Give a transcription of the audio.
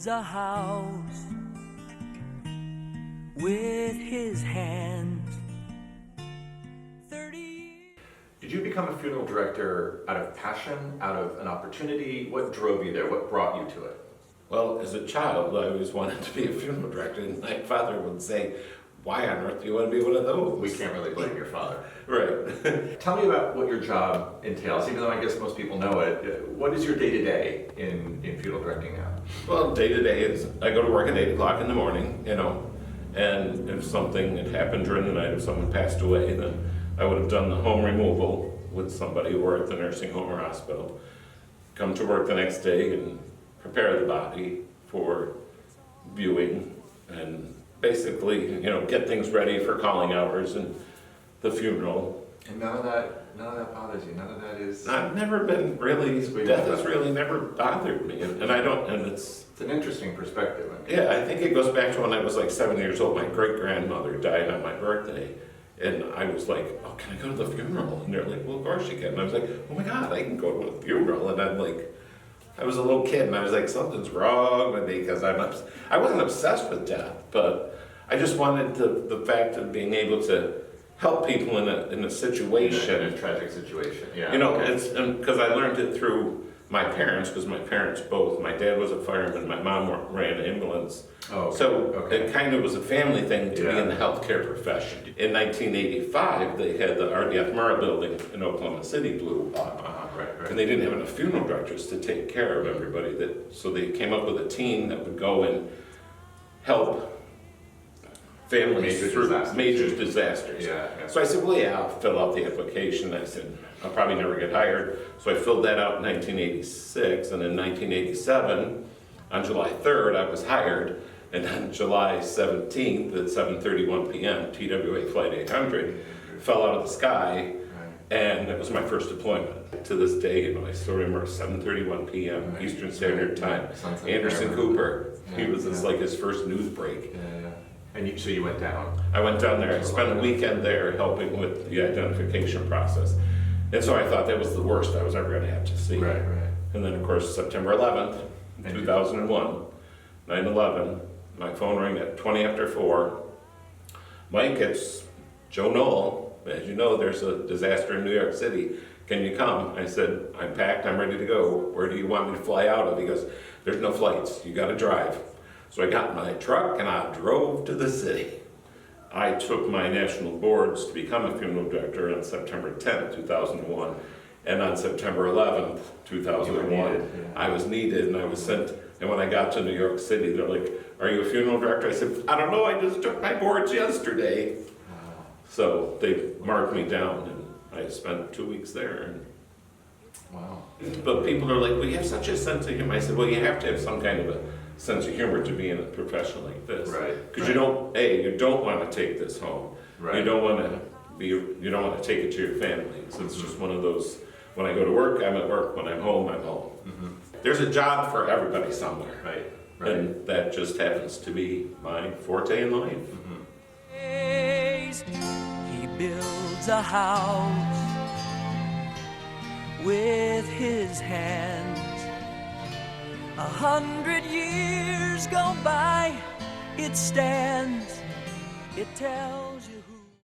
A house with his hands. 30 years. Did you become a funeral director out of passion, out of an opportunity? What drove you there? What brought you to it? Well, as a child, I always wanted to be a funeral director, and my father would say, "Why on earth do you want to be one of those?" We can't really blame your father. Right. Tell me about what your job entails, even though I guess most people know it. What is your day-to-day in funeral directing now? Well, day to day is I go to work at 8 o'clock in the morning, and if something had happened during the night, if someone passed away, then I would have done the home removal with somebody or at the nursing home or hospital. Come to work the next day and prepare the body for viewing and basically, get things ready for calling hours and the funeral. And none of that bothers you. None of that is. I've never been really. Death has really never bothered me, and I don't. And it's an interesting perspective. Yeah, I think it goes back to when I was like 7 years old. My great grandmother died on my birthday, and I was like, "Oh, can I go to the funeral?" And they're like, "Well, of course you can." And I was like, "Oh my God, I can go to a funeral!" And I'm like, I was a little kid, and I was like, "Something's wrong with me," because I wasn't obsessed with death, but I just wanted the fact of being able to help people in a situation, in a tragic situation. Yeah. It's because I learned it through my parents, because my parents both. My dad was a fireman, my mom ran an ambulance. Oh, okay. So okay. it kind of was a family thing to be in the healthcare profession. In 1985, they had the RDF Murrah building in Oklahoma City blew up, right. and they didn't have enough funeral directors to take care of everybody. So they came up with a team that would go and help families through major disasters. Yeah. So I said, well, yeah, I'll fill out the application. I said, I'll probably never get hired. So I filled that out in 1986, and in 1987, on July 3rd, I was hired, and on July 17th at 7:31 p.m., TWA Flight 800 fell out of the sky, and it was my first deployment. To this day, I still remember 7:31 p.m. Eastern Standard Time. Anderson Cooper, he was like his first news break. Yeah. And so you went down? I went down there. I spent a weekend there helping with the identification process. And so I thought that was the worst I was ever going to have to see. Right. And then, of course, September 11th, 2001, 9/11, my phone rang at 20 after 4. Mike, it's Joe Knoll. As you know, there's a disaster in New York City. Can you come? I said, I'm packed. I'm ready to go. Where do you want me to fly out of? He goes, there's no flights. You got to drive. So I got in my truck and I drove to the city. I took my national boards to become a funeral director on September 10th, 2001. And on September 11th, 2001, I was needed and I was sent. And when I got to New York City, they're like, are you a funeral director? I said, I don't know, I just took my boards yesterday. Wow. So they marked me down and I spent 2 weeks there. And wow. But people are like, well, you have such a sense of humor. I said, well, you have to have some kind of a sense of humor to be in a profession like this. Right. Because you don't want to take this home. Right. You don't want to take it to your family. So it's just one of those, when I go to work, I'm at work. When I'm home, I'm home. Mm-hmm. There's a job for everybody somewhere. Right. And that just happens to be my forte in life. Mm-hmm. He builds a house with his hands. 100 years go by, it stands, it tells.